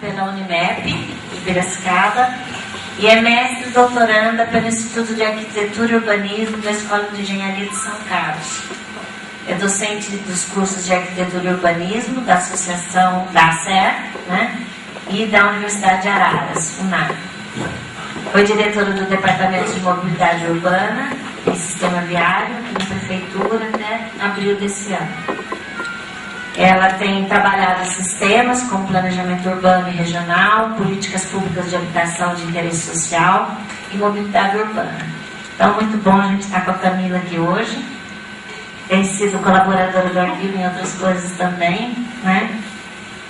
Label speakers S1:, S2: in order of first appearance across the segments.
S1: Pela Unimep, de Piracicaba, e é mestre e doutoranda pelo Instituto de Arquitetura e Urbanismo da Escola de Engenharia de São Carlos. É docente dos cursos de Arquitetura e Urbanismo da Associação da ACER, né, e da Universidade de Araras, UNAR. Foi diretora do Departamento de Mobilidade Urbana e Sistema Viário aqui na Prefeitura até abril desse ano. Ela tem trabalhado em sistemas como planejamento urbano e regional, políticas públicas de habitação de interesse social e mobilidade urbana. Então, muito bom a gente estar com a Camila aqui hoje. Tem sido colaboradora do arquivo em outras coisas também, né?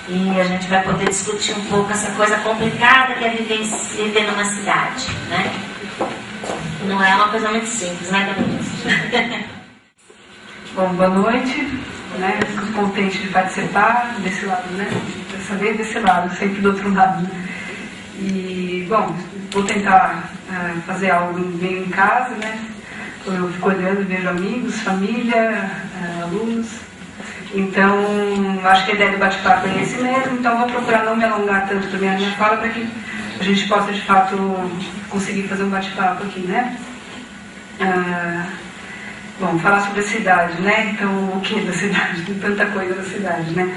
S1: E a gente vai poder discutir um pouco essa coisa complicada que é viver numa cidade, né? Não é uma coisa muito simples, né, Camila?
S2: Bom, boa noite. Né? Fico contente de participar desse lado, né? Dessa vez desse lado, sempre do outro lado. Né? E, bom, vou tentar fazer algo bem em casa, né? Eu fico olhando, vejo amigos, família, alunos. Então, acho que a ideia do bate-papo é esse mesmo, então vou procurar não me alongar tanto também na minha fala para que a gente possa, de fato, conseguir fazer um bate-papo aqui, né? Bom, falar sobre a cidade, né? Então, o que da cidade? Tem tanta coisa da cidade, né?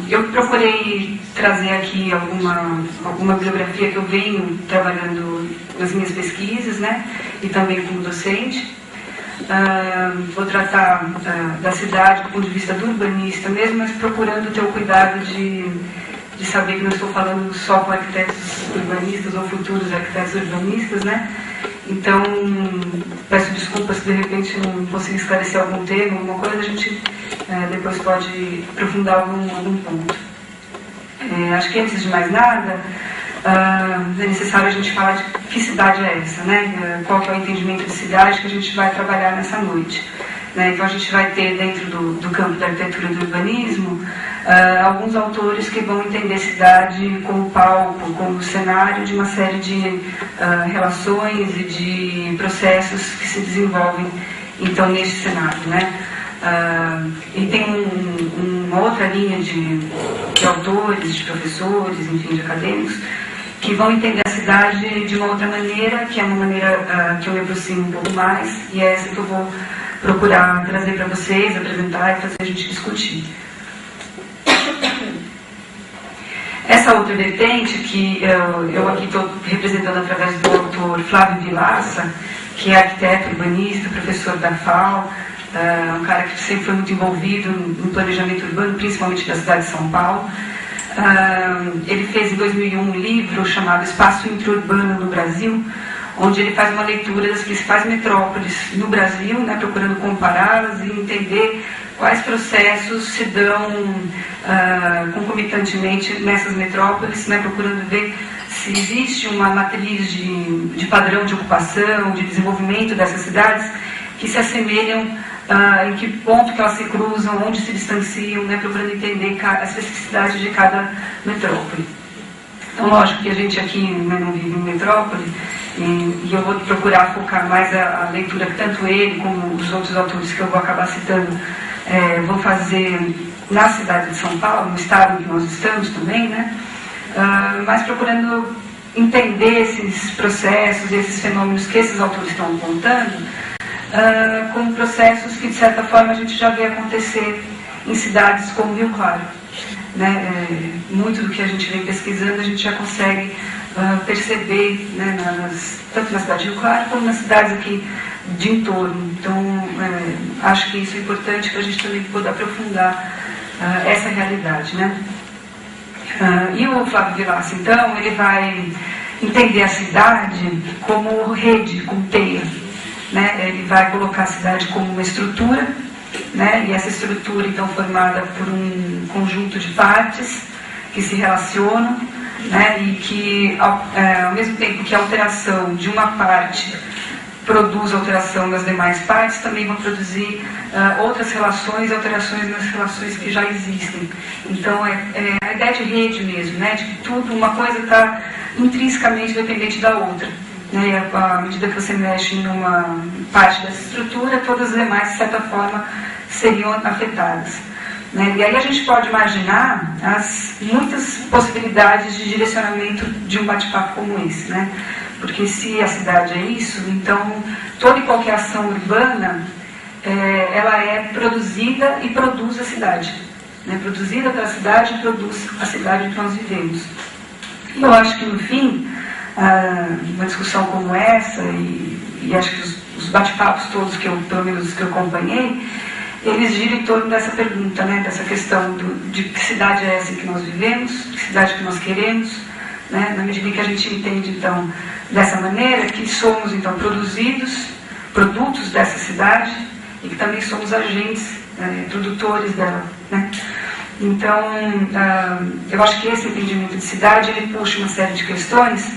S2: Eu procurei trazer aqui alguma bibliografia que eu venho trabalhando nas minhas pesquisas, né? E também como docente. Vou tratar da cidade do ponto de vista do urbanista mesmo, mas procurando ter o cuidado de saber que não estou falando só com arquitetos urbanistas ou futuros arquitetos urbanistas, né? Então, peço desculpas se de repente não conseguir esclarecer algum tema, alguma coisa, a gente depois pode aprofundar algum ponto. Acho que antes de mais nada, é necessário a gente falar de que cidade é essa, né? Qual que é o entendimento de cidade que a gente vai trabalhar nessa noite. Né? Então a gente vai ter dentro do campo da arquitetura e do urbanismo alguns autores que vão entender cidade como palco, como cenário de uma série de relações e de processos que se desenvolvem então nesse cenário, né? E tem uma outra linha de autores, de professores, enfim, de acadêmicos que vão entender a cidade de uma outra maneira, que é uma maneira que eu me aproximo um pouco mais, e é essa que eu vou procurar trazer para vocês, apresentar e fazer a gente discutir. Essa outra vertente, que eu aqui estou representando através do autor Flávio Vilaça, que é arquiteto, urbanista, professor da FAO, um cara que sempre foi muito envolvido no planejamento urbano, principalmente da cidade de São Paulo. Ele fez em 2001 um livro chamado Espaço Intraurbano no Brasil, onde ele faz uma leitura das principais metrópoles no Brasil, né, procurando compará-las e entender quais processos se dão concomitantemente nessas metrópoles, né, procurando ver se existe uma matriz de padrão de ocupação, de desenvolvimento dessas cidades que se assemelham, em que ponto que elas se cruzam, onde se distanciam, né, procurando entender a especificidade de cada metrópole. Então, lógico que a gente aqui, né, não vive em metrópole, e eu vou procurar focar mais a leitura que tanto ele como os outros autores que eu vou acabar citando vão fazer na cidade de São Paulo, no estado em que nós estamos também, né? Mas procurando entender esses processos, esses fenômenos que esses autores estão apontando, como processos que, de certa forma, a gente já vê acontecer em cidades como Rio Claro. Né? Muito do que a gente vem pesquisando, a gente já consegue perceber, né, tanto na cidade de Rio Claro como nas cidades aqui de entorno. Então, acho que isso é importante para a gente também poder aprofundar essa realidade. Né? E o Flávio Vilaça, então, ele vai entender a cidade como rede, como teia. Né? Ele vai colocar a cidade como uma estrutura, né? E essa estrutura, então, formada por um conjunto de partes, que se relacionam, né, e que, ao mesmo tempo que a alteração de uma parte produz alteração das demais partes, também vão produzir outras relações e alterações nas relações que já existem. Então, é a ideia de rede mesmo, né, de que tudo, uma coisa está intrinsecamente dependente da outra. Né, e à medida que você mexe em uma parte dessa estrutura, todas as demais, de certa forma, seriam afetadas. Né? E aí a gente pode imaginar as muitas possibilidades de direcionamento de um bate-papo como esse, né? Porque se a cidade é isso, então toda e qualquer ação urbana, ela é produzida e produz a cidade. Né? Produzida pela cidade e produz a cidade em que nós vivemos. E eu acho que, no fim, uma discussão como essa, e acho que os bate-papos todos, pelo menos os que eu acompanhei, eles giram em torno dessa pergunta, né? Dessa questão de que cidade é essa em que nós vivemos, que cidade que nós queremos, né? Na medida em que a gente entende, então, dessa maneira, que somos, então, produtos dessa cidade e que também somos agentes, produtores dela, né? Então, eu acho que esse entendimento de cidade, ele puxa uma série de questões,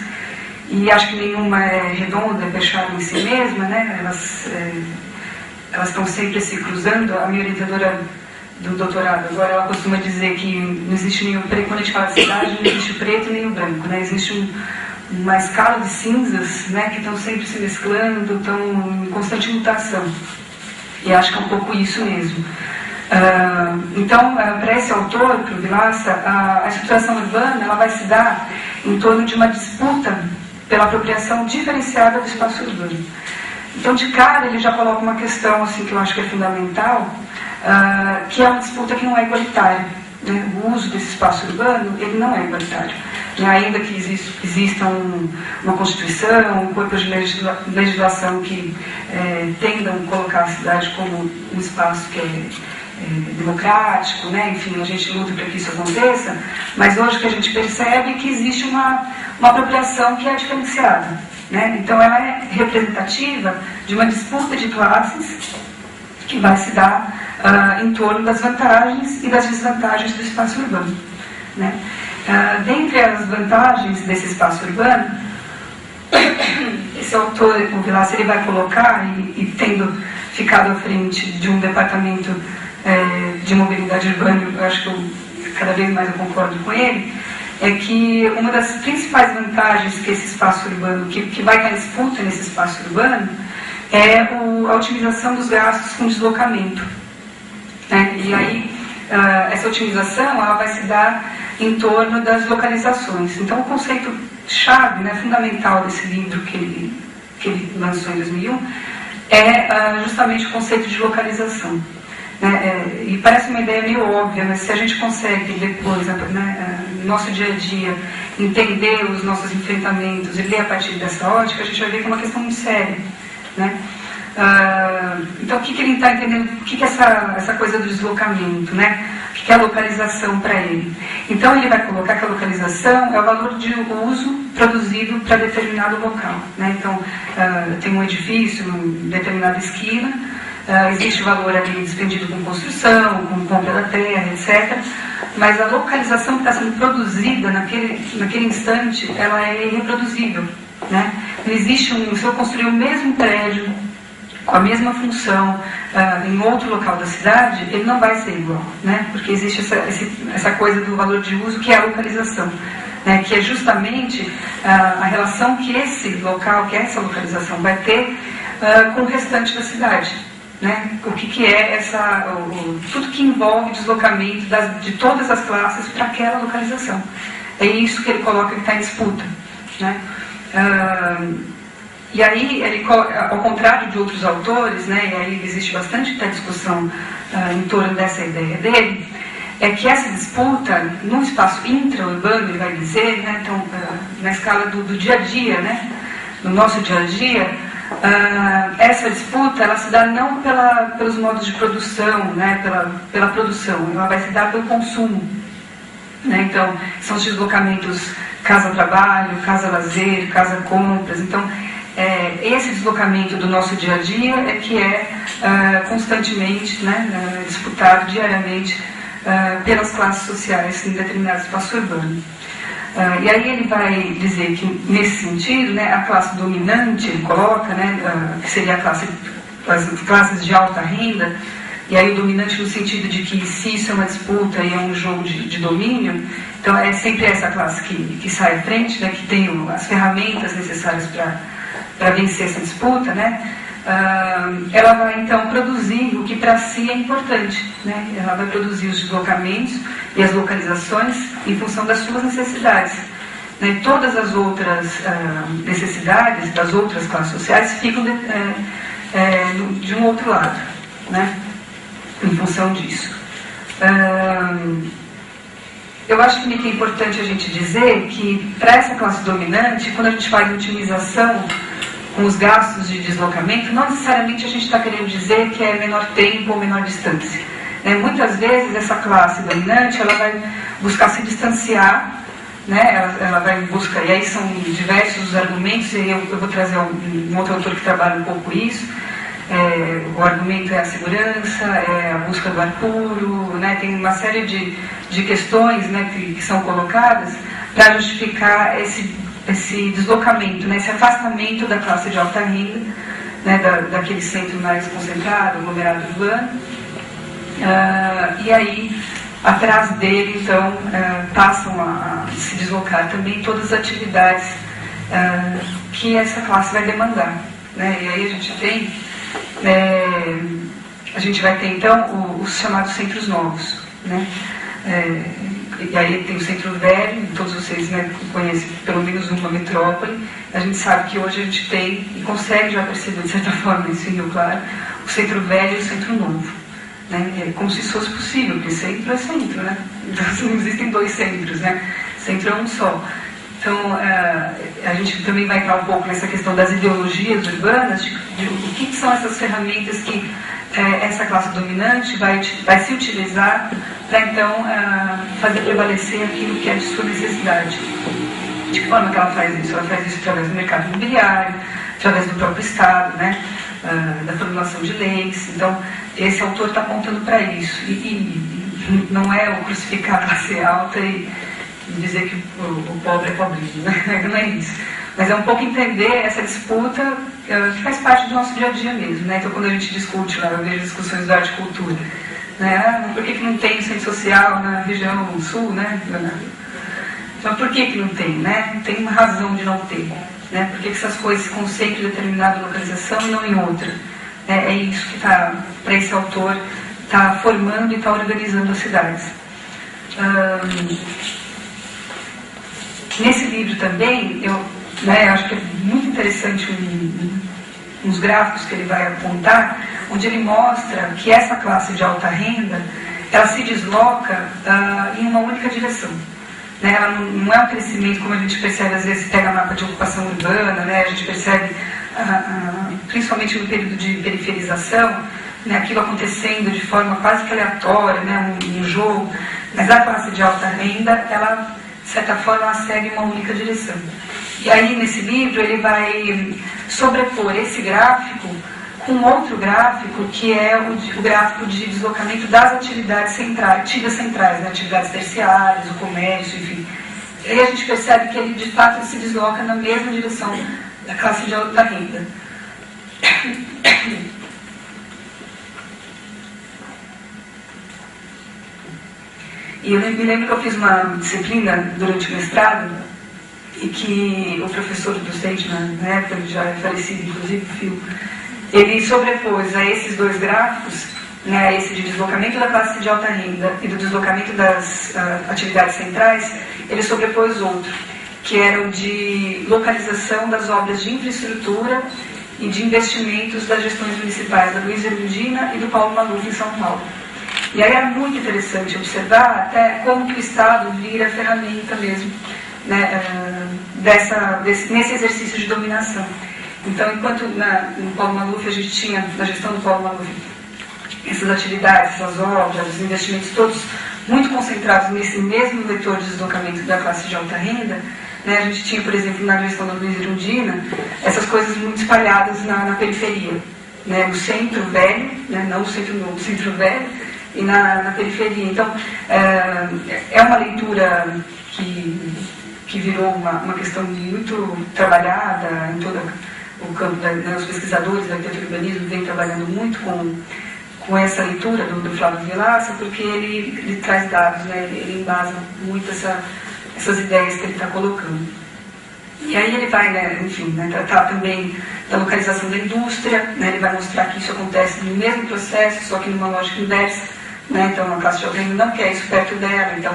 S2: e acho que nenhuma é redonda, é fechada em si mesma, né? Elas estão sempre se cruzando. A minha orientadora do doutorado, agora, ela costuma dizer que não existe nenhum preto, quando a gente fala de cidade, não existe o preto nem o branco, né? Existe uma escala de cinzas, né, que estão sempre se mesclando, estão em constante mutação. E acho que é um pouco isso mesmo. Então, para esse autor, para o Vilaça, a estruturação urbana, ela vai se dar em torno de uma disputa pela apropriação diferenciada do espaço urbano. Então, de cara, ele já coloca uma questão assim, que eu acho que é fundamental, que é uma disputa que não é igualitária. Né? O uso desse espaço urbano, ele não é igualitário. E ainda que exista uma Constituição, um corpo de legislação que tendam a colocar a cidade como um espaço que é democrático, né? Enfim, a gente luta para que isso aconteça, mas hoje o que a gente percebe é que existe uma apropriação que é diferenciada. Né? Então, ela é representativa de uma disputa de classes que vai se dar em torno das vantagens e das desvantagens do espaço urbano. Né? Dentre as vantagens desse espaço urbano, esse autor, o Vilaça, ele vai colocar, e tendo ficado à frente de um departamento de mobilidade urbana, eu acho que cada vez mais eu concordo com ele, é que uma das principais vantagens que esse espaço urbano, que vai estar em disputa nesse espaço urbano, é a otimização dos gastos com deslocamento. Né? E aí, essa otimização, ela vai se dar em torno das localizações. Então, o conceito-chave, né, fundamental desse livro que ele lançou em 2001, é justamente o conceito de localização. E parece uma ideia meio óbvia, mas se a gente consegue depois, no nosso dia a dia, entender os nossos enfrentamentos e ler a partir dessa ótica, a gente vai ver que é uma questão muito séria. Né? Então, o que ele está entendendo? O que é essa coisa do deslocamento? Né? O que é a localização para ele? Então, ele vai colocar que a localização é o valor de uso produzido para determinado local. Né? Então, tem um edifício em determinada esquina, existe valor ali despendido com construção, com compra da terra, etc. Mas a localização que está sendo produzida naquele instante, ela é irreproduzível. Né? Não existe se eu construir o mesmo prédio, com a mesma função, em outro local da cidade, ele não vai ser igual. Né? Porque existe essa coisa do valor de uso, que é a localização. Né? Que é justamente a relação que esse local, que essa localização vai ter com o restante da cidade. Né? O que é tudo que envolve deslocamento de todas as classes para aquela localização. É isso que ele coloca que está em disputa. Né? E aí, ao contrário de outros autores, né, e aí existe bastante discussão em torno dessa ideia dele, é que essa disputa, no espaço intra-urbano, ele vai dizer, né, então, na escala do dia a dia, né, no nosso dia a dia, essa disputa, ela se dá não pelos modos de produção, né, pela produção, ela vai se dar pelo consumo. Né? Então, são os deslocamentos casa-trabalho, casa-lazer, casa-compras. Então, esse deslocamento do nosso dia a dia é que é constantemente, né, disputado diariamente pelas classes sociais em determinado espaço urbano. E aí ele vai dizer que, nesse sentido, né, a classe dominante, ele coloca, né, que seria as classes de alta renda, e aí o dominante no sentido de que se isso é uma disputa e é um jogo de domínio, então é sempre essa classe que sai à frente, né, que tem as ferramentas necessárias para vencer essa disputa, né, ela vai então produzir o que para si é importante, né, ela vai produzir os deslocamentos e as localizações em função das suas necessidades. Né, todas as outras necessidades das outras classes sociais ficam de um outro lado, né, em função disso. Eu acho que é importante a gente dizer que, para essa classe dominante, quando a gente faz otimização com os gastos de deslocamento, não necessariamente a gente está querendo dizer que é menor tempo ou menor distância. Né? Muitas vezes essa classe dominante ela vai buscar se distanciar, né? ela vai em busca, e aí são diversos os argumentos, e eu vou trazer um outro autor que trabalha um pouco isso. O argumento é a segurança, é a busca do ar puro, né? Tem uma série de questões, né, que são colocadas para justificar esse deslocamento, né, esse afastamento da classe de alta renda, né, daquele centro mais concentrado, aglomerado urbano, e aí atrás dele então passam a se deslocar também todas as atividades que essa classe vai demandar, né? E aí a gente vai ter então os chamados centros novos, né? E aí tem o centro velho, todos vocês, né, conhecem pelo menos uma metrópole. A gente sabe que hoje a gente tem, e consegue já perceber de certa forma isso em Rio Claro, o centro velho e o centro novo, né? É como se isso fosse possível, porque centro é centro, né? Então não existem dois centros, né? Centro é um só. Então, a gente também vai entrar um pouco nessa questão das ideologias urbanas, de o que são essas ferramentas que essa classe dominante vai se utilizar para, então, fazer prevalecer aquilo que é de sua necessidade. De que forma que ela faz isso? Ela faz isso através do mercado imobiliário, através do próprio Estado, né? Da formulação de leis. Então, esse autor está apontando para isso. E não é o crucificar a classe alta e dizer que o pobre é pobrinho, né? Não é isso. Mas é um pouco entender essa disputa que faz parte do nosso dia a dia mesmo, né? Então, quando a gente discute lá, eu vejo discussões da arte e cultura, né? Por que não tem centro social na região sul, né? Então, por que não tem, né? Tem uma razão de não ter, né? Por que essas coisas se concentram em determinada localização e não em outra? É isso que está, para esse autor, está formando e está organizando as cidades. Nesse livro também, eu acho que é muito interessante uns gráficos que ele vai apontar, onde ele mostra que essa classe de alta renda, ela se desloca em uma única direção. Né? Ela não é um crescimento, como a gente percebe, às vezes pega mapa de ocupação urbana, né? A gente percebe, principalmente no período de periferização, né? Aquilo acontecendo de forma quase que aleatória, né? Um jogo, mas a classe de alta renda, ela, de certa forma, ela segue uma única direção. E aí, nesse livro, ele vai sobrepor esse gráfico com outro gráfico, que é o gráfico de deslocamento das atividades centrais, né? Atividades terciárias, o comércio, enfim. E aí a gente percebe que ele, de fato, se desloca na mesma direção da classe de alta renda. E eu me lembro que eu fiz uma disciplina durante o mestrado, e que o professor docente, na época, ele já é falecido, inclusive, o Fio, ele sobrepôs a esses dois gráficos, né, esse de deslocamento da classe de alta renda e do deslocamento das atividades centrais, ele sobrepôs outro, que era o de localização das obras de infraestrutura e de investimentos das gestões municipais da Luiza Erundina e do Paulo Maluf em São Paulo. E aí era muito interessante observar até como que o Estado vira ferramenta mesmo, né, nesse exercício de dominação. Então, enquanto no Paulo Maluf a gente tinha, na gestão do Paulo Maluf, essas atividades, essas obras, os investimentos todos muito concentrados nesse mesmo vetor de deslocamento da classe de alta renda, né, a gente tinha, por exemplo, na gestão da Luiza Erundina, essas coisas muito espalhadas na periferia, né, no centro velho, né, não o centro novo, o centro velho, e na periferia. Então, é uma leitura que virou uma questão muito trabalhada em todo o campo, os pesquisadores da arquitetura e urbanismo vêm trabalhando muito com essa leitura do Flávio Vilaça, porque ele traz dados, né? Ele embasa muito essas ideias que ele está colocando. E aí ele vai, né, enfim, né, tratar também da localização da indústria, né, ele vai mostrar que isso acontece no mesmo processo, só que numa lógica inversa, né, então a classe de alvejante não quer isso perto dela, então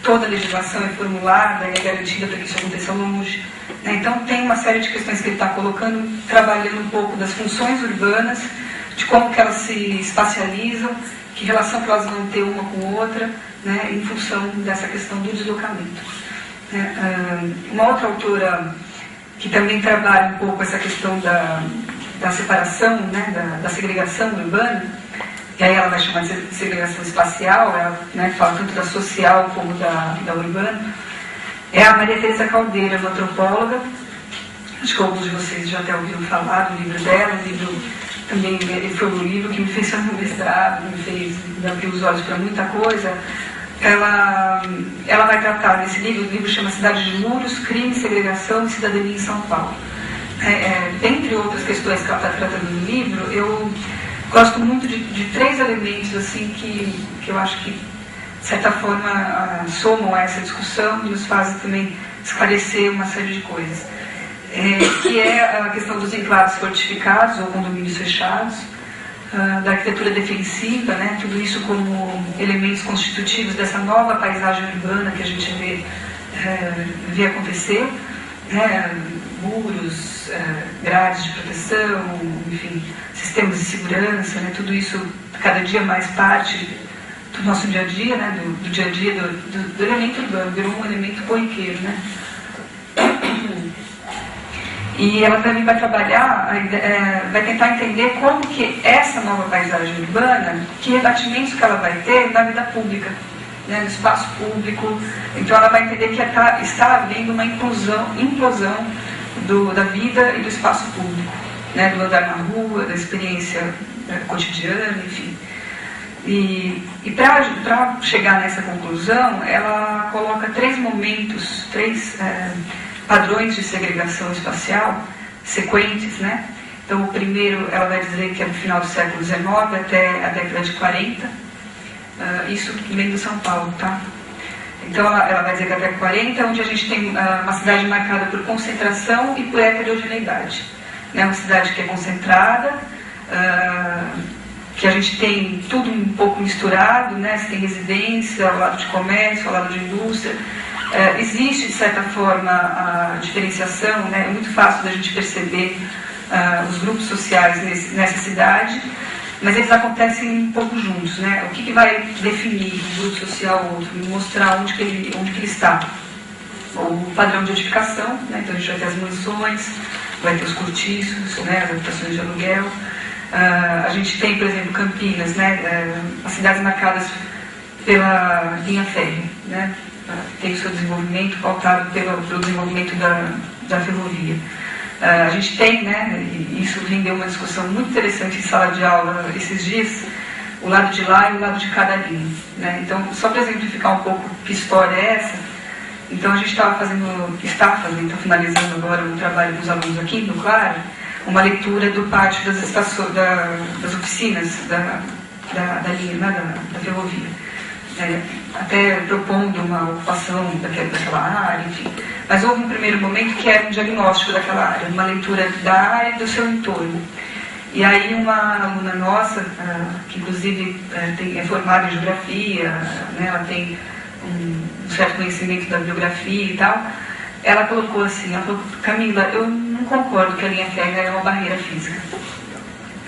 S2: toda a legislação é formulada e é garantida para que isso aconteça longe. Né, então tem uma série de questões que ele está colocando, trabalhando um pouco das funções urbanas, de como que elas se espacializam, que relação que elas vão ter uma com outra, né, em função dessa questão do deslocamento. Uma outra autora que também trabalha um pouco essa questão da separação, né, da segregação urbana, e aí ela vai chamar de segregação espacial, ela, né, fala tanto da social como da urbana, é a Maria Teresa Caldeira, uma antropóloga. Acho que alguns de vocês já até ouviram falar do livro dela. O livro também foi um livro que me fez fazer um mestrado, me fez abrir os olhos para muita coisa. Ela vai tratar nesse livro, o livro chama Cidade de Muros, Crime, Segregação e Cidadania em São Paulo. Dentre outras questões que ela está tratando no livro, eu gosto muito de três elementos assim, que eu acho que, de certa forma, somam a essa discussão e nos fazem também esclarecer uma série de coisas. Que é a questão dos enclaves fortificados ou condomínios fechados, da arquitetura defensiva, né, tudo isso como elementos constitutivos dessa nova paisagem urbana que a gente vê acontecer, né, muros, grades de proteção, enfim, sistemas de segurança, né, tudo isso cada dia mais parte do nosso dia a dia, né, do dia a dia do elemento urbano, virou um elemento corriqueiro, né. E ela também vai trabalhar, vai tentar entender como que essa nova paisagem urbana, que rebatimentos que ela vai ter na vida pública, né, no espaço público. Então ela vai entender que está havendo uma implosão da vida e do espaço público, né, do andar na rua, da experiência cotidiana, enfim. E para chegar nessa conclusão, ela coloca três momentos, três padrões de segregação espacial sequentes, né? Então, o primeiro, ela vai dizer que é no final do século XIX até a década de 40, isso vem do São Paulo, tá? Então, ela vai dizer que até 40, onde a gente tem uma cidade marcada por concentração e por heterogeneidade, né? Uma cidade que é concentrada, que a gente tem tudo um pouco misturado, né? Você tem residência, ao lado de comércio, ao lado de indústria. Existe, de certa forma, a diferenciação, né? É muito fácil da gente perceber os grupos sociais nessa cidade, mas eles acontecem um pouco juntos, né? O que vai definir um grupo social ou outro? Mostrar onde que ele está. O padrão de edificação, né? Então a gente vai ter as mansões, vai ter os cortiços, né? As habitações de aluguel. A gente tem, por exemplo, Campinas, né? As cidades marcadas pela linha férrea, né? Tem o seu desenvolvimento pautado pelo desenvolvimento da ferrovia. A gente tem, né, e isso rendeu uma discussão muito interessante em sala de aula esses dias, o lado de lá e o lado de cada linha, né? Então, só para exemplificar um pouco que história é essa, então a gente está finalizando agora um trabalho com os alunos aqui no Claro, uma leitura do pátio das estações, das oficinas da linha, né, da ferrovia. Até propondo uma ocupação daquela área, enfim. Mas houve um primeiro momento que era um diagnóstico daquela área, uma leitura da área e do seu entorno. E aí uma aluna nossa, que inclusive é formada em geografia, né, ela tem um certo conhecimento da bibliografia e tal, ela colocou assim, ela falou: Camila, eu não concordo que a linha férrea é uma barreira física.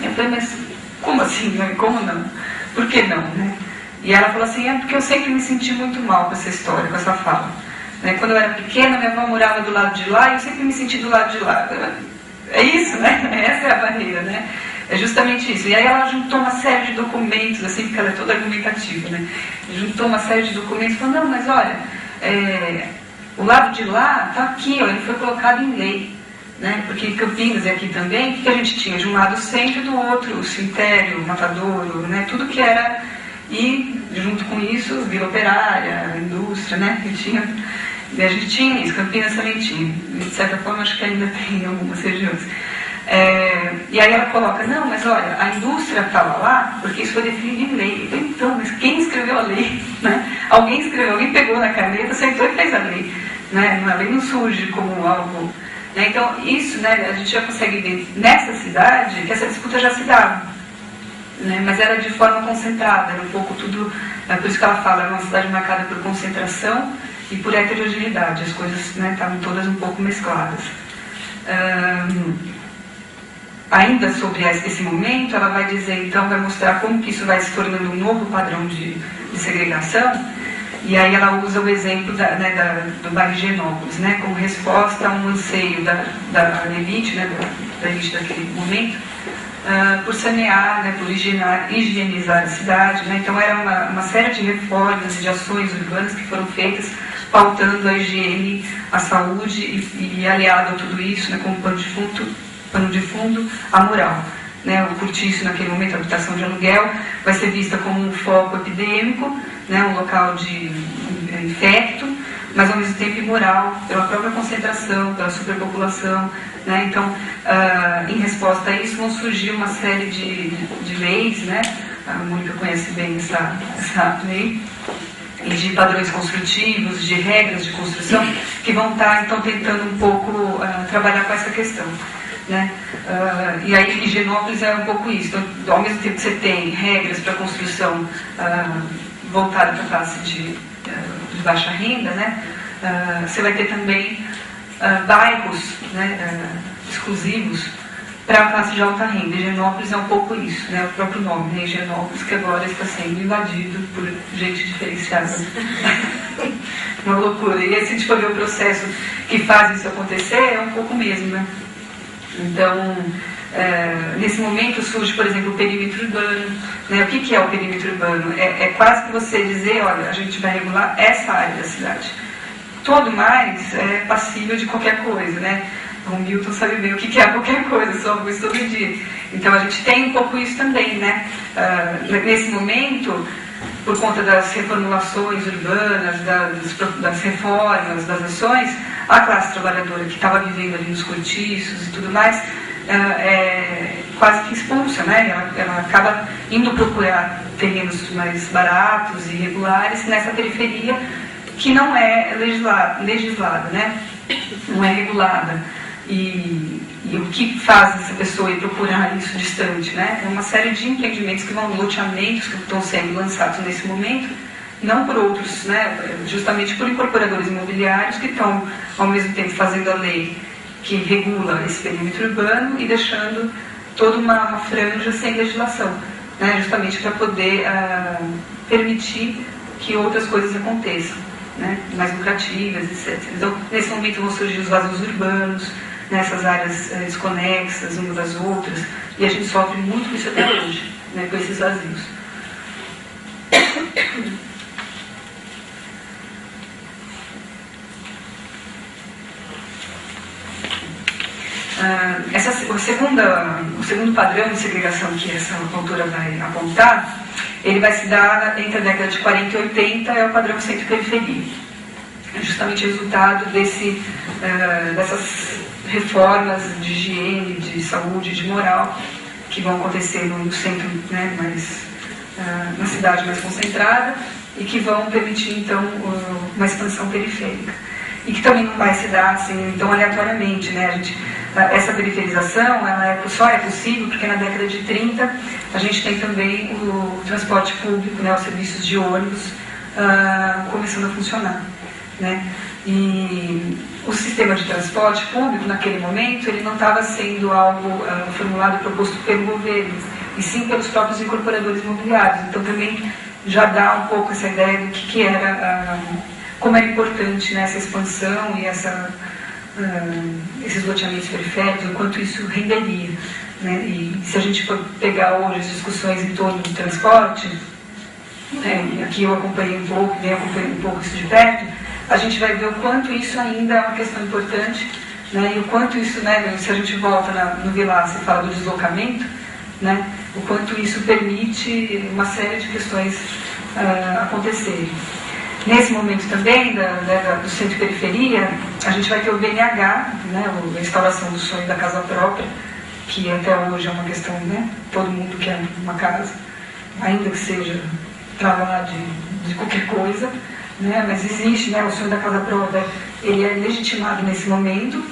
S2: Eu falei: mas como assim? Né? Como não? Por que não? Né? E ela falou assim: porque eu sempre me senti muito mal com essa história, com essa fala. Né? Quando eu era pequena, minha avó morava do lado de lá e eu sempre me senti do lado de lá. É isso, né? Essa é a barreira, né? É justamente isso. E aí ela juntou uma série de documentos, assim, porque ela é toda argumentativa, né? Juntou uma série de documentos e falou: não, mas olha, o lado de lá está aqui, ó, ele foi colocado em lei. Né? Porque em Campinas e aqui também, o que a gente tinha? De um lado o centro e do outro o cemitério, o matadouro, né? Tudo que era E, junto com isso, Vila Operária, a indústria, né? A gente tinha isso, Campinas também tinha. De certa forma, acho que ainda tem em algumas regiões. E aí ela coloca, não, mas olha, a indústria estava lá porque isso foi definido em lei. Então, mas quem escreveu a lei? Né? Alguém escreveu, alguém pegou na caneta, sentou e fez a lei. Né? A lei não surge como algo... Né? Então, isso, né, a gente já consegue ver nessa cidade que essa disputa já se dava. Né? Mas era de forma concentrada, era um pouco tudo... por isso que ela fala, era uma cidade marcada por concentração e por heterogeneidade. As coisas estavam todas um pouco mescladas. Ainda sobre esse momento, ela vai dizer, então, vai mostrar como que isso vai se tornando um novo padrão de segregação, e aí ela usa o exemplo do bairro de Higienópolis, né, como resposta a um anseio da elite, né, da elite daquele momento, por sanear, né, por higienizar a cidade. Né, então, era uma série de reformas e de ações urbanas que foram feitas pautando a higiene, a saúde e aliado a tudo isso, né, como pano de fundo, a moral. Né? O cortiço, naquele momento, a habitação de aluguel, vai ser vista como um foco epidêmico, né? Um local de infecto, mas ao mesmo tempo imoral, pela própria concentração, pela superpopulação. Né? Então, em resposta a isso, vão surgir uma série de leis, né? A Mônica conhece bem essa lei, e de padrões construtivos, de regras de construção, que vão estar, então, tentando um pouco trabalhar com essa questão. Né? E aí Higienópolis é um pouco isso. Então, ao mesmo tempo que você tem regras para construção voltada para a classe de baixa renda, né? Você vai ter também bairros, né, exclusivos para a classe de alta renda. Higienópolis é um pouco isso, né? O próprio nome, né? Higienópolis, que agora está sendo invadido por gente diferenciada. Uma loucura. E aí, se a gente for ver o processo que faz isso acontecer, é um pouco mesmo, né? Então, nesse momento surge, por exemplo, o perímetro urbano. Né? O que é o perímetro urbano? É quase que você dizer, olha, a gente vai regular essa área da cidade. Todo mais é passível de qualquer coisa, né? O Milton sabe bem o que é qualquer coisa, só isso todo dia. Então, a gente tem um pouco isso também, né? Nesse momento, por conta das reformulações urbanas, das reformas, das ações, a classe trabalhadora que estava vivendo ali nos cortiços e tudo mais, é quase que expulsa, né? Ela acaba indo procurar terrenos mais baratos e regulares nessa periferia que não é legislada, né? Não é regulada. E o que faz essa pessoa ir procurar isso distante, né? É uma série de empreendimentos que vão, loteamentos que estão sendo lançados nesse momento, não por outros, né? Justamente por incorporadores imobiliários que estão, ao mesmo tempo, fazendo a lei que regula esse perímetro urbano e deixando toda uma franja sem legislação, né? Justamente para poder permitir que outras coisas aconteçam, né? Mais lucrativas, etc. Então, nesse momento vão surgir os vazios urbanos, nessas áreas desconexas umas das outras, e a gente sofre muito com isso até hoje, né, com esses vazios. O segundo padrão de segregação que essa autora vai apontar, ele vai se dar entre a década de 40 e 80, é o padrão centro-periferia. É justamente resultado dessas reformas de higiene, de saúde, de moral, que vão acontecer no centro, né, na cidade mais concentrada, e que vão permitir, então, uma expansão periférica. E que também não vai se dar assim, tão aleatoriamente, né? Essa periferização só é possível porque na década de 30 a gente tem também o transporte público, né, os serviços de ônibus começando a funcionar. Né? E o sistema de transporte público, naquele momento, ele não estava sendo algo formulado e proposto pelo governo, e sim pelos próprios incorporadores imobiliários. Então, também já dá um pouco essa ideia do que era, como era importante, né, essa expansão e esses loteamentos periféricos, o quanto isso renderia. Né? E se a gente for pegar hoje as discussões em torno do transporte, aqui eu acompanhei um pouco, venho acompanhando um pouco isso de perto, a gente vai ver o quanto isso ainda é uma questão importante, né? E o quanto isso, né, se a gente volta no Vilaça e fala do deslocamento, né, o quanto isso permite uma série de questões acontecerem. Nesse momento também, do centro e periferia, a gente vai ter o BNH, né, a instalação do sonho da casa própria, que até hoje é uma questão, né, todo mundo quer uma casa, ainda que seja para lá de qualquer coisa, né, mas existe, né, o sonho da casa própria, ele é legitimado nesse momento.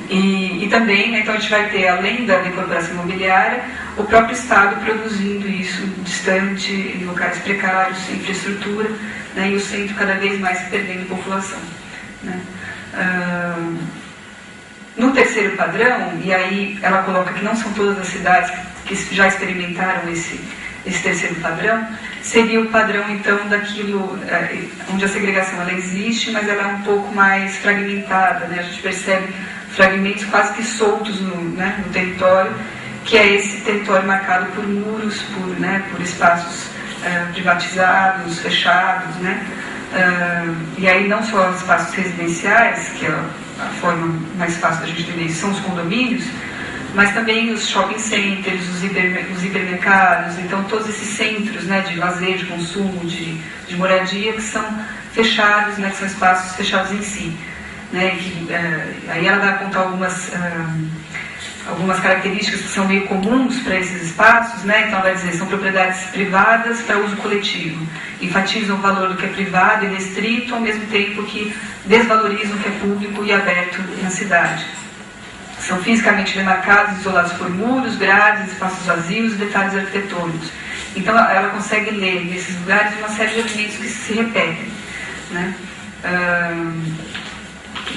S2: E também, né, então a gente vai ter, além da incorporação imobiliária, o próprio Estado produzindo isso distante, em locais precários, sem infraestrutura, né, e o centro cada vez mais perdendo população. Né. No terceiro padrão, e aí ela coloca que não são todas as cidades que já experimentaram esse terceiro padrão, seria o padrão então daquilo onde a segregação ela existe, mas ela é um pouco mais fragmentada, né? A gente percebe fragmentos quase que soltos no território, que é esse território marcado por muros, por espaços privatizados, fechados, né? E aí não só os espaços residenciais, que é a forma mais fácil da gente entender isso, são os condomínios, mas também os shopping centers, os hipermercados, então todos esses centros, né, de lazer, de consumo, de moradia, que são fechados, né, que são espaços fechados em si. Né, aí ela vai apontar algumas características que são meio comuns para esses espaços, né, então ela vai dizer, são propriedades privadas para uso coletivo, enfatizam o valor do que é privado e restrito, ao mesmo tempo que desvalorizam o que é público e aberto na cidade. São fisicamente demarcados, isolados por muros, grades, espaços vazios e detalhes arquitetônicos. Então ela consegue ler nesses lugares uma série de elementos que se repetem. Né?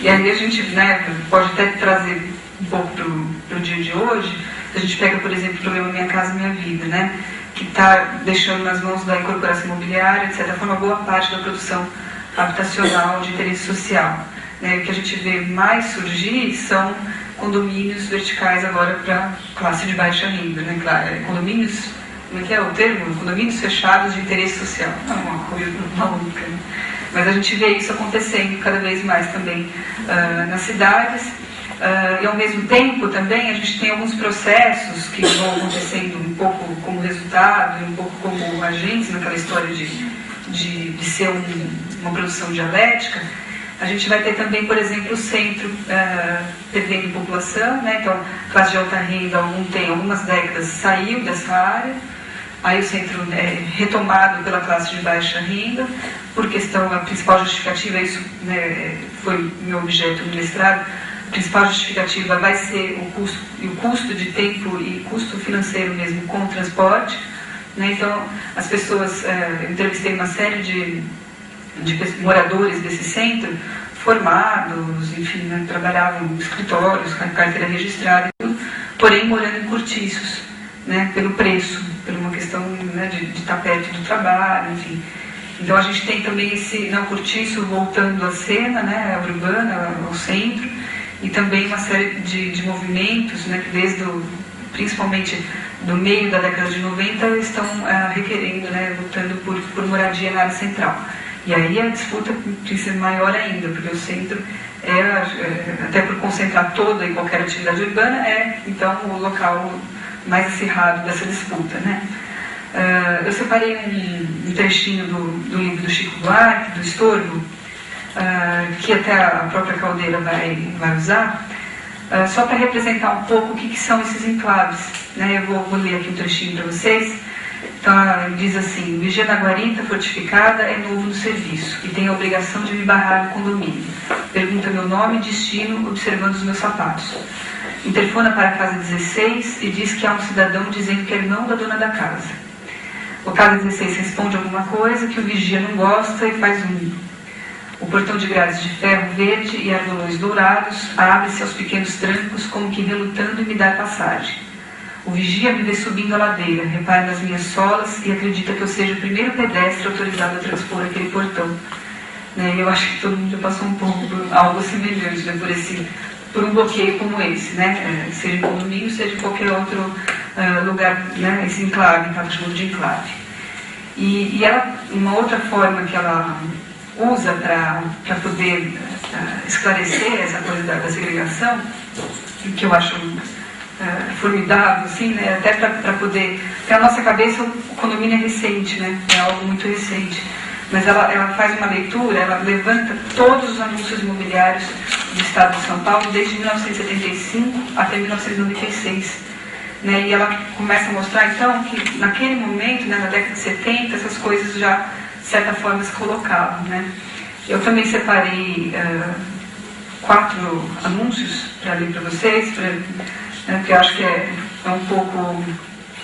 S2: E aí a gente, né, pode até trazer um pouco para o dia de hoje. A gente pega, por exemplo, o programa Minha Casa Minha Vida, né, que está deixando nas mãos da incorporação imobiliária, de certa forma, boa parte da produção habitacional de interesse social. Né? O que a gente vê mais surgir são condomínios verticais agora para classe de baixa renda, né? Condomínios, como é que é o termo? Condomínios fechados de interesse social. Não é uma coisa maluca, né? Mas a gente vê isso acontecendo cada vez mais também nas cidades. E ao mesmo tempo também a gente tem alguns processos que vão acontecendo um pouco como resultado, um pouco como agentes naquela história de ser uma produção dialética. A gente vai ter também, por exemplo, o centro perdendo população, né? Então, classe de alta renda, algumas décadas saiu dessa área, aí o centro é retomado pela classe de baixa renda, por questão, a principal justificativa, isso, né, foi meu objeto no mestrado, a principal justificativa vai ser o custo de tempo e custo financeiro mesmo com o transporte. Né? Então, as pessoas, eu entrevistei uma série de moradores desse centro, formados, enfim, né, trabalhavam em escritórios, com carteira registrada, porém morando em cortiços, né, pelo preço, por uma questão, né, de estar perto do trabalho, enfim. Então a gente tem também esse cortiço voltando à cena, né, urbana, ao centro, e também uma série de movimentos, né, que principalmente do meio da década de 90 estão requerendo, né, lutando por moradia na área central. E aí a disputa tem que ser maior ainda, porque o centro até por concentrar toda e qualquer atividade urbana, então o local mais acirrado dessa disputa. Né? Eu separei um trechinho do livro do Chico Buarque, do Estorvo, que até a própria Caldeira vai usar, só para representar um pouco o que são esses enclaves. Né? Eu vou ler aqui um trechinho para vocês. Então, diz assim: vigia na guarita fortificada é novo no serviço e tem a obrigação de me barrar no condomínio. Pergunta meu nome e destino, observando os meus sapatos. Interfona para a casa 16 e diz que há um cidadão dizendo que é irmão da dona da casa. O casa 16 responde alguma coisa que o vigia não gosta e faz O portão de grades de ferro verde e argolões dourados abre-se aos pequenos trancos, como que relutando em me dar passagem. O vigia me vê subindo a ladeira, repara nas minhas solas e acredita que eu seja o primeiro pedestre autorizado a transpor aquele portão. Né? Eu acho que todo mundo já passou um pouco por algo semelhante, né? por um bloqueio como esse, né? Seja em condomínio, seja em qualquer outro lugar, né? Esse enclave, que ela chamou de enclave. E ela, uma outra forma que ela usa para poder esclarecer essa coisa da segregação, que eu acho formidável, assim, né? Até para poder... Porque na nossa cabeça o condomínio é recente, né? É algo muito recente. Mas ela faz uma leitura, ela levanta todos os anúncios imobiliários do Estado de São Paulo desde 1975 até 1996. Né? E ela começa a mostrar, então, que naquele momento, né, na década de 70, essas coisas já, de certa forma, se colocavam. Né? Eu também separei 4 anúncios para ler para vocês, porque eu acho que é um pouco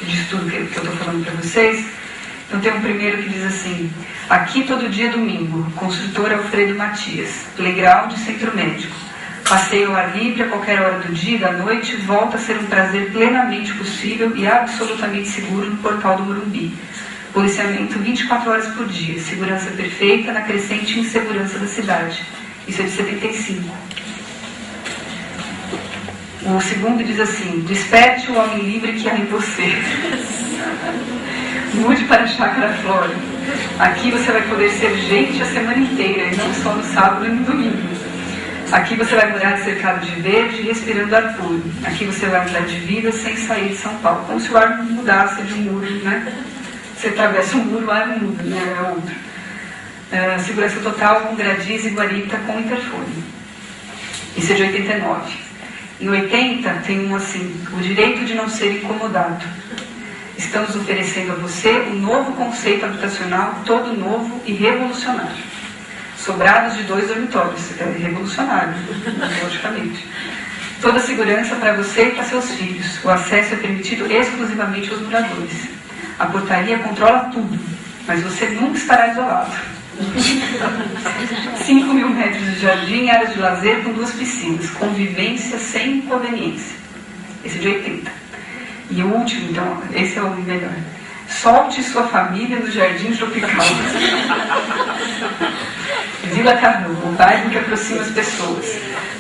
S2: disso tudo que eu estou falando para vocês. Então tem um primeiro que diz assim: aqui todo dia é domingo, construtor Alfredo Matias, playground Centro Médico. Passeio ao ar livre a qualquer hora do dia e da noite, volta a ser um prazer plenamente possível e absolutamente seguro no portal do Morumbi. Policiamento 24 horas por dia, segurança perfeita na crescente insegurança da cidade. Isso é de 75. O segundo diz assim: desperte o homem livre que há em você. Mude para a Chácara Flora. Aqui você vai poder ser gente a semana inteira e não só no sábado e no domingo. Aqui você vai morar cercado de verde e respirando ar puro. Aqui você vai mudar de vida sem sair de São Paulo. Como se o ar mudasse de um muro, né? Você atravessa um muro, o ar não muda, né? É outro. Segurança total com gradis e guarita com interfone. Isso é de 89. Em 80 tem um assim: o direito de não ser incomodado. Estamos oferecendo a você um novo conceito habitacional, todo novo e revolucionário. Sobrados de 2 dormitórios, é revolucionário, logicamente. Toda a segurança para você e para seus filhos. O acesso é permitido exclusivamente aos moradores. A portaria controla tudo, mas você nunca estará isolado. 5.000 metros de jardim, áreas de lazer com 2 piscinas. Convivência sem inconveniência. Esse é de 80. E o último, então, esse é o melhor. Solte sua família no Jardim Tropical. Vila Carrão, um bairro que aproxima as pessoas.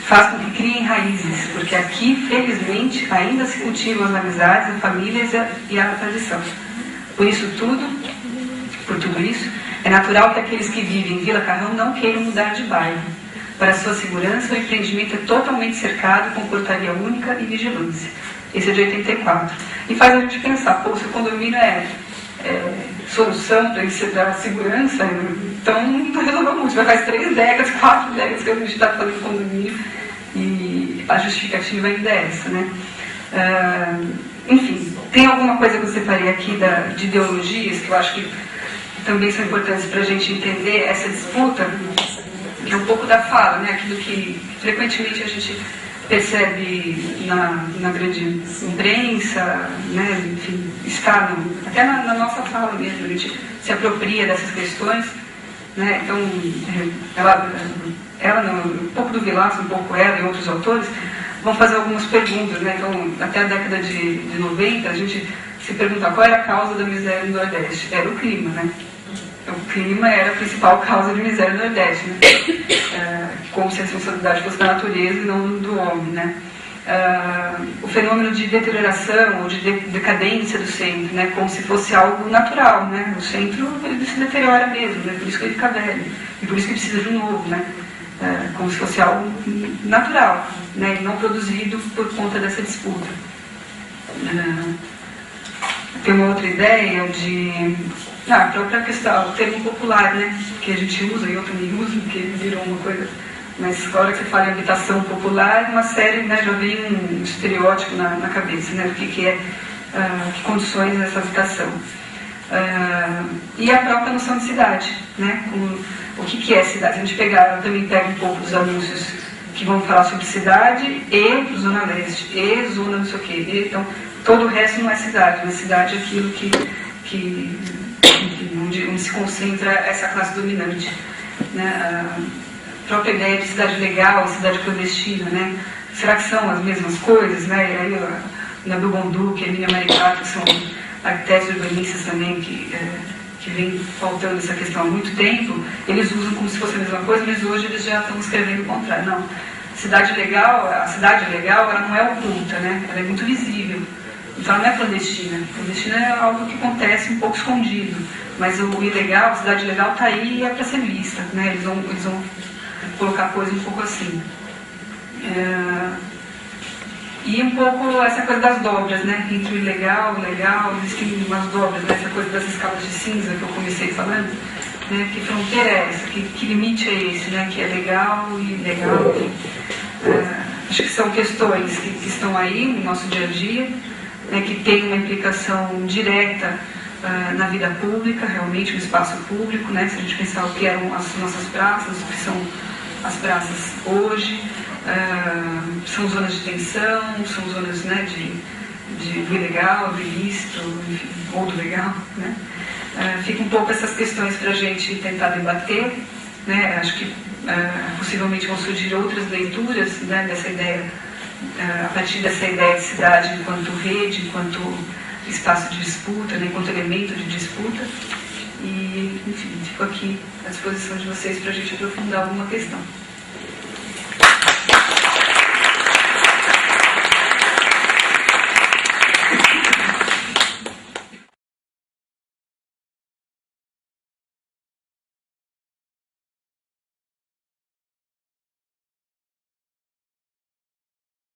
S2: Faz com que criem raízes, porque aqui, felizmente, ainda se cultivam as amizades, as famílias e a tradição. Por tudo isso, é natural que aqueles que vivem em Vila Carrão não queiram mudar de bairro. Para sua segurança, o empreendimento é totalmente cercado com portaria única e vigilância. Esse é de 84. E faz a gente pensar, pô, se o condomínio é solução para isso dar segurança, então não resolveu muito. Já faz 3 décadas, 4 décadas que a gente está fazendo condomínio e a justificativa ainda é essa, né? Enfim, tem alguma coisa que eu separei aqui de ideologias que eu acho que também são importantes para a gente entender essa disputa, que é um pouco da fala, né? Aquilo que frequentemente a gente percebe na grande imprensa, né? Enfim, está até na nossa fala mesmo, a gente se apropria dessas questões, né? Então, um pouco do Vilaça, um pouco ela e outros autores vão fazer algumas perguntas, né? Então, até a década de 90, a gente se pergunta qual era a causa da miséria no Nordeste. Era o clima, né? O clima era a principal causa de miséria no Nordeste, né? Como se a responsabilidade fosse da natureza e não do homem, né? O fenômeno de deterioração ou de decadência do centro, né? Como se fosse algo natural, né? O centro ele se deteriora mesmo, né? Por isso que ele fica velho e por isso que precisa de um novo, né? Como se fosse algo natural, né? E não produzido por conta dessa disputa. Tem uma outra ideia de a própria questão, o termo popular, né? Que a gente usa e eu também uso, porque virou uma coisa. Mas a hora que você fala em habitação popular, uma série, né, já vem um estereótipo na cabeça, né? Do que é, que condições essa habitação. E a própria noção de cidade, né? O que é cidade? A gente eu também pego um pouco dos anúncios que vão falar sobre cidade e Zona Leste, e Zona não sei o quê. Então, todo o resto não é cidade, mas cidade é aquilo onde se concentra essa classe dominante, né? A própria ideia de cidade legal, cidade clandestina, né? Será que são as mesmas coisas, né? E aí o Nabil Bonduque e a Emília Maricato, que são arquitetos urbanistas também, que vem faltando essa questão há muito tempo, eles usam como se fosse a mesma coisa, mas hoje eles já estão escrevendo o contrário. Não, a cidade legal, ela não é oculta, né? Ela é muito visível. Então ela não é clandestina. Clandestina é algo que acontece um pouco escondido. Mas o ilegal, a cidade legal está aí e é para ser vista, né? Eles vão colocar a coisa um pouco assim. E E um pouco essa coisa das dobras, né? Entre o ilegal, o legal, existem umas dobras, né? Essa coisa das escalas de cinza que eu comecei falando, né? Que fronteira é essa? Que limite é esse, né? Que é legal e ilegal. Acho que são questões que estão aí no nosso dia a dia, né? Que tem uma implicação direta na vida pública, realmente no espaço público, né? Se a gente pensar o que eram as nossas praças, o que são as praças hoje, são zonas de tensão, são zonas, né, do ilegal, do ilícito, enfim, ou do legal, né? Fica um pouco essas questões para a gente tentar debater, né? Acho que possivelmente vão surgir outras leituras, né, dessa ideia, a partir dessa ideia de cidade enquanto rede, enquanto espaço de disputa, né, enquanto elemento de disputa. E, enfim, fico aqui à disposição de vocês para a gente aprofundar alguma questão.